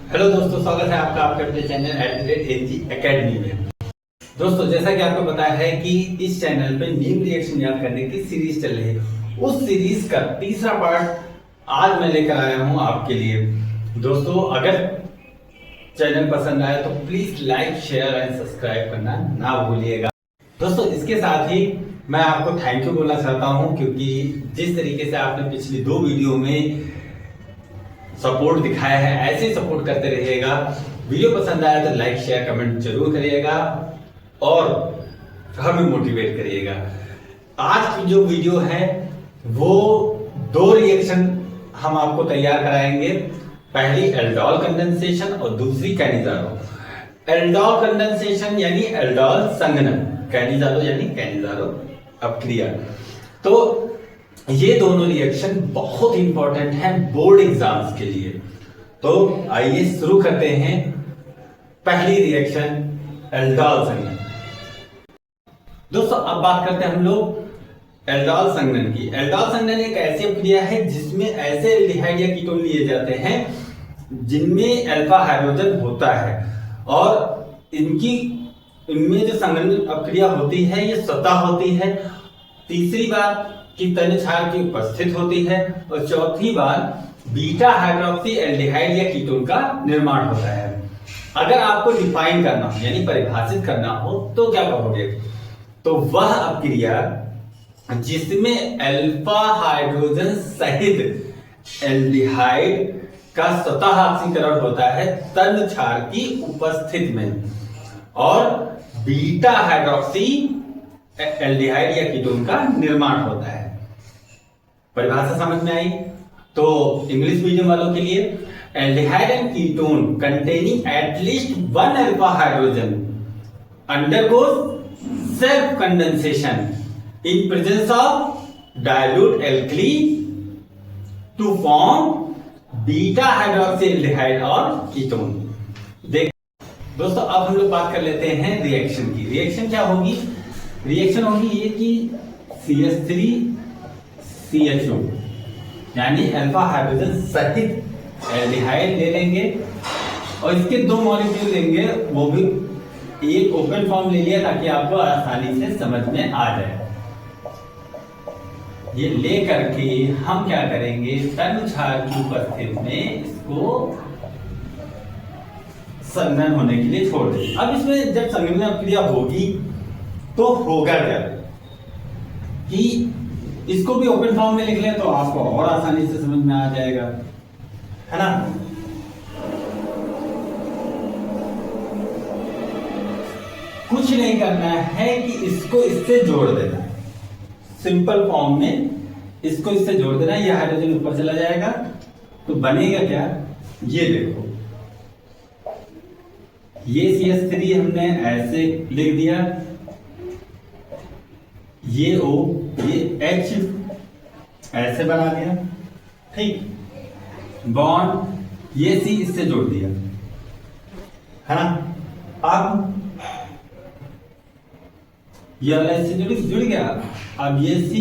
Hello दोस्तों, स्वागत है आपका आपके अपने चैनल @NG Academy में। दोस्तों, जैसा कि आपको पता है कि इस चैनल पे मीम रिएक्शन याद करने की सीरीज चल रही है। उस सीरीज का तीसरा पार्ट आज मैं लेकर आया हूं आपके लिए। दोस्तों, अगर चैनल पसंद आए तो please like, share and subscribe करना ना भूलिएगा। दोस्तों, इसके साथ ही मैं आपको थैंक यू बोलना चाहता हूं, क्योंकि जिस तरीके से आपने पिछली 2 वीडियो में सपोर्ट दिखाया है, ऐसे ही सपोर्ट करते रहिएगा। वीडियो पसंद आया तो लाइक, शेयर, कमेंट जरूर करिएगा और हमें मोटिवेट करिएगा। आज की जो वीडियो है वो 2 रिएक्शन हम आपको तैयार कराएंगे। पहली एल्डोल कंडेंसेशन और दूसरी कैनिजारो। एल्डोल कंडेंसेशन यानी एल्डोल संघनन, कैनिजारो यानी कैनिजारो अपक्रिया। तो ये दोनों रिएक्शन बहुत इंपॉर्टेंट हैं बोर्ड एग्जाम्स के लिए। तो आइए शुरू करते हैं। पहली रिएक्शन एल्डोल संघनन। दोस्तों, अब बात करते हैं हम लोग एल्डोल संघनन की। एल्डोल संघनन एक ऐसी अपक्रिया है जिसमें ऐसे एल्डिहाइड या कीटोन लिए जाते हैं जिनमें अल्फा हाइड्रोजन होता है, और इनमें जो संघनन अपक्रिया होती है ये स्वतः होती है। तीसरी बात कि तन क्षार की उपस्थित होती है, और चौथी बात बीटा हाइड्रोक्सी एल्डिहाइड या कीटोन का निर्माण होता है। अगर आपको डिफाइन करना हो यानी परिभाषित करना हो तो क्या कहोगे? तो वह अपक्रिया जिसमें अल्फा हाइड्रोजन सहित एल्डिहाइड का स्वतः ऑक्सीकरण होता है तन क्षार की उपस्थिति में, और बीटा हाइड्रोक्सी एल्डिहाइड या कीटोन का निर्माण होता है। परिभाषा समझ में आई? तो इंग्लिश मीडियम वालों के लिए, aldehyde and ketone containing at least 1 alpha hydrogen undergoes self condensation in presence of dilute alkali to form beta hydroxyaldehyde और कीटोन। देख दोस्तों, अब हम लोग बात कर लेते हैं रिएक्शन की। रिएक्शन क्या होगी? रिएक्शन होगी ये कि CH3CHO यानी अल्फा हाइड्रोजन सहित एल्डिहाइड ले लेंगे, और इसके 2 मॉलिक्यूल लेंगे, वो भी एक ओपन फॉर्म ले लिया ताकि आपको आसानी से समझ में आ जाए। ये लेकर के हम क्या करेंगे, तन क्षार की उपस्थिति में इसको संघनन होने के लिए छोड़ देंगे। अब इसमें जब संघनन अपक्रिया होगी तो होगा क्या कि इसको भी ओपन फॉर्म में लिख लें तो आपको और आसानी से समझ में आ जाएगा, है ना? कुछ नहीं करना है कि इसको इससे जोड़ देना, सिंपल फॉर्म में इसको इससे जोड़ देना। ये हाइड्रोजन ऊपर चला जाएगा तो बनेगा क्या, ये देखो, ये CH3 हमने ऐसे लिख दिया, ये O, ये H ऐसे बना दिया, ठीक। बॉन्ड ये C इससे जोड़ दिया, है ना? अब ये वाला इससे जुड़ गया। अब ये C,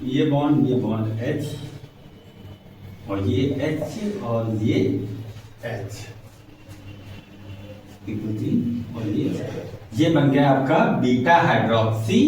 ये बॉन्ड H, और ये H और ये H, और ये बन गया आपका बीटा हाइड्रोक्सी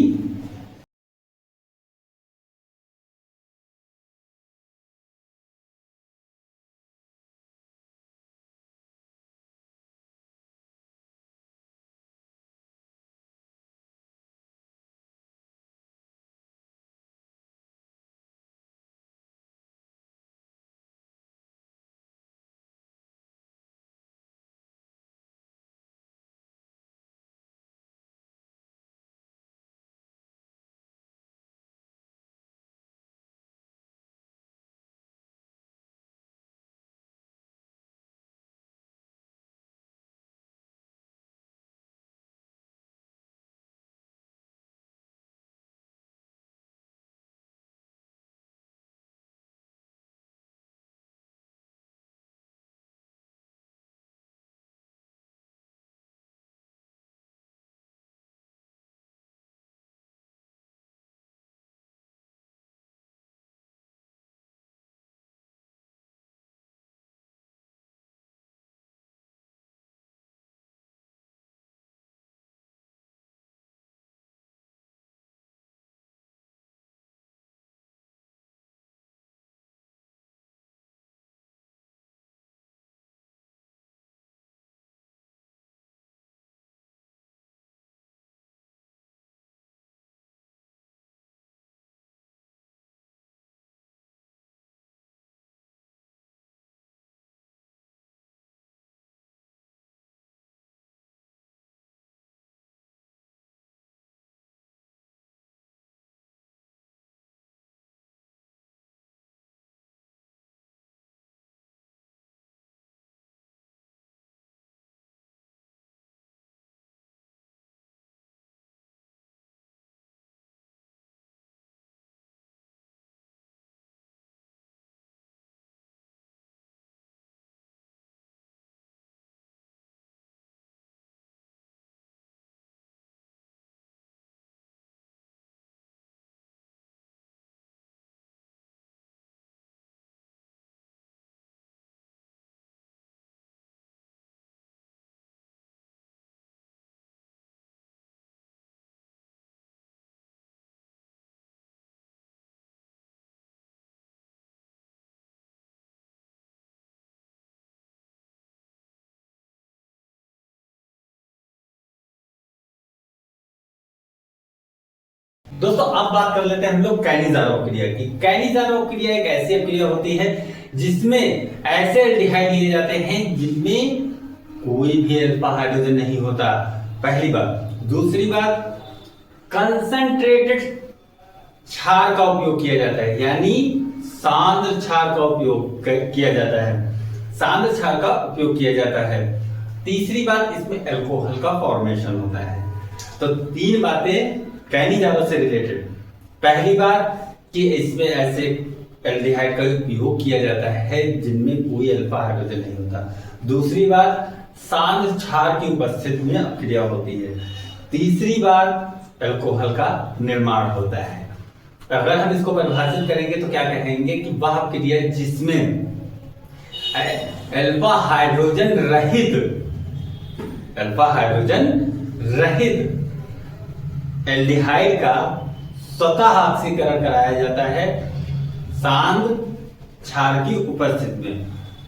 दोस्तों अब बात कर लेते हैं हम लोग कैनिज़ारो अप्रिया की। कैनिज़ारो अप्रिया एक ऐसी अप्रिया होती है जिसमें ऐसे एल्डिहाइड लिए जाते हैं जिनमें कोई भी अल्फा हाइड्रोजन नहीं होता, पहली बात। दूसरी बात, कंसंट्रेटेड क्षार का उपयोग किया जाता है, यानी सांद्र क्षार का उपयोग किया जाता है, सांद्र क्षार का उपयोग किया जाता है। तीसरी बात, इसमें अल्कोहल का फॉर्मेशन होता है। तो तीन बातें कैनिज़ारो से रिलेटेड। पहली बात कि इसमें ऐसे एल्डिहाइड का उपयोग किया जाता है जिनमें कोई अल्फा हाइड्रोजन नहीं होता। दूसरी बात, सांद्र क्षार की उपस्थिति में अक्रिया होती है। तीसरी बात, अल्कोहल का निर्माण होता है। अगर हम इसको परिभाषित करेंगे तो क्या कहेंगे कि वह अक्रिया जिसमें अल्फा हाइड्रोजन रहित एल्डिहाइड का स्वतः ऑक्सीकरण कराया जाता है सांद्र क्षार की उपस्थिति में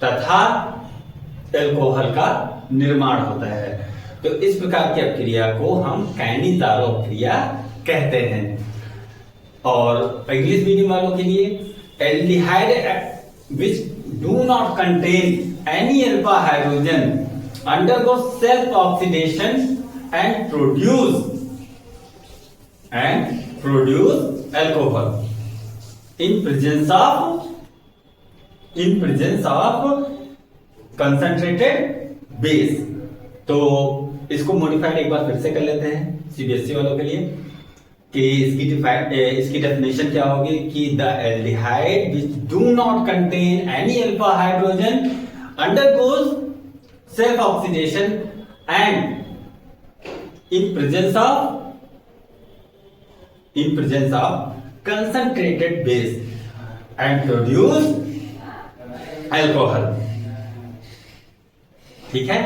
तथा अल्कोहल का निर्माण होता है। तो इस प्रकार की अक्रिया को हम कैनिज़ारो अक्रिया कहते हैं। और इंग्लिश मीडियम वालों के लिए, aldehyde which do not contain any alpha hydrogen undergo self oxidation and produce alcohol in presence of concentrated base। तो इसको मॉडिफाइड एक बार फिर से कर लेते हैं सीबीएसई वालों के लिए कि इसकी डेफिनेशन क्या होगी कि the aldehyde which do not contain any alpha hydrogen undergoes self oxidation and in presence of concentrated base and produce alcohol। ठीक है,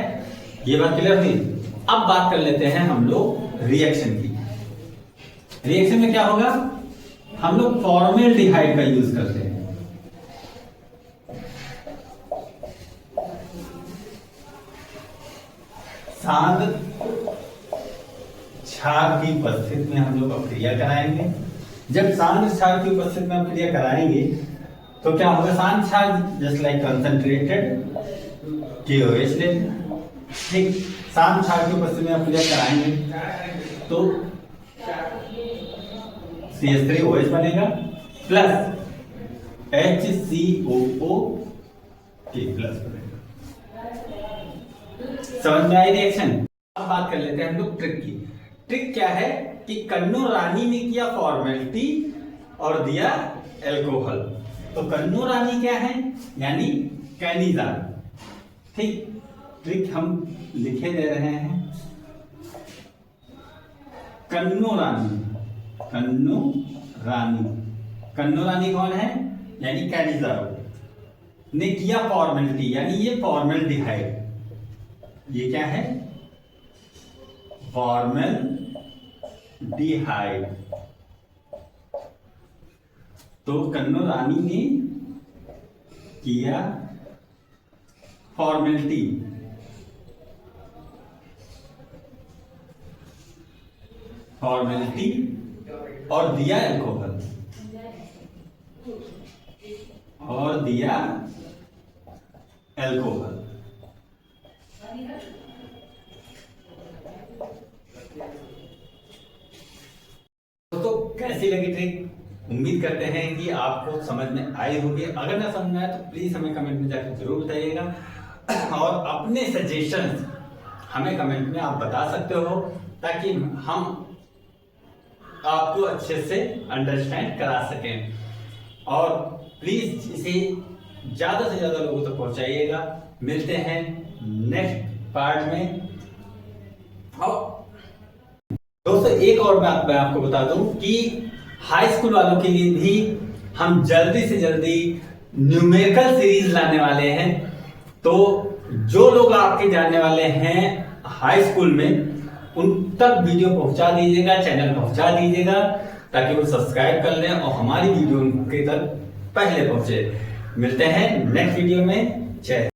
ये बात क्लियर हुई। अब बात कर लेते हैं हम लोग रिएक्शन की। रिएक्शन में क्या होगा, हम लोग फॉर्मेल्डिहाइड का यूज करते हैं। सांद्र क्षार की उपस्थिति में हम लोग अक्रिया कराएंगे। जब सांद्र क्षार की उपस्थिति में अक्रिया कराएंगे तो क्या होगा, सांद्र क्षार जस्ट लाइक कंसंट्रेटेड KOH ले, ठीक, सांद्र क्षार की उपस्थिति में अक्रिया कराएंगे तो CH3OH बनेगा प्लस HCOOK प्लस बनेगा। समझ में आई रिएक्शन। अब बात कर लेते हैं हम लोग ट्रिक की। ट्रिक क्या है कि कन्नो रानी ने किया फॉर्मेलिटी और दिया अल्कोहल। तो कन्नो रानी क्या है, यानी कैनिज़ारो। ठीक, ट्रिक हम लिखे दे रहे हैं। कन्नो रानी कौन है, यानी कैनिज़ारो ने किया फॉर्मेलिटी, यानी ये फॉर्मेल्डिहाइड, ये क्या है, फॉर्मेल्डिहाइड। तो कन्नो रानी ने किया फॉर्मेलिटी और दिया अल्कोहल तो कैसी लगी ट्रिक? उम्मीद करते हैं कि आपको समझ में आई होगी। अगर ना समझ में आए तो प्लीज हमें कमेंट में जाकर जरूर बताइएगा और अपने सजेशंस हमें कमेंट में आप बता सकते हो ताकि हम आपको अच्छे से अंडरस्टैंड करा सकें। और प्लीज इसे ज्यादा से ज्यादा लोगों तक पहुंचाइएगा। मिलते हैं नेक्स्ट पार्ट में। और दोस्तों एक और बात मैं आपको बता दूं कि हाई स्कूल वालों के लिए भी हम जल्दी से जल्दी न्यूमेरिकल सीरीज लाने वाले हैं। तो जो लोग आपके जानने वाले हैं हाई स्कूल में, उन तक वीडियो पहुंचा दीजिएगा, चैनल पहुंचा दीजिएगा ताकि वो सब्सक्राइब कर लें और हमारी वीडियो उनके तक पहले पहुंचे। मिलते हैं नेक्स्ट वीडियो में। जय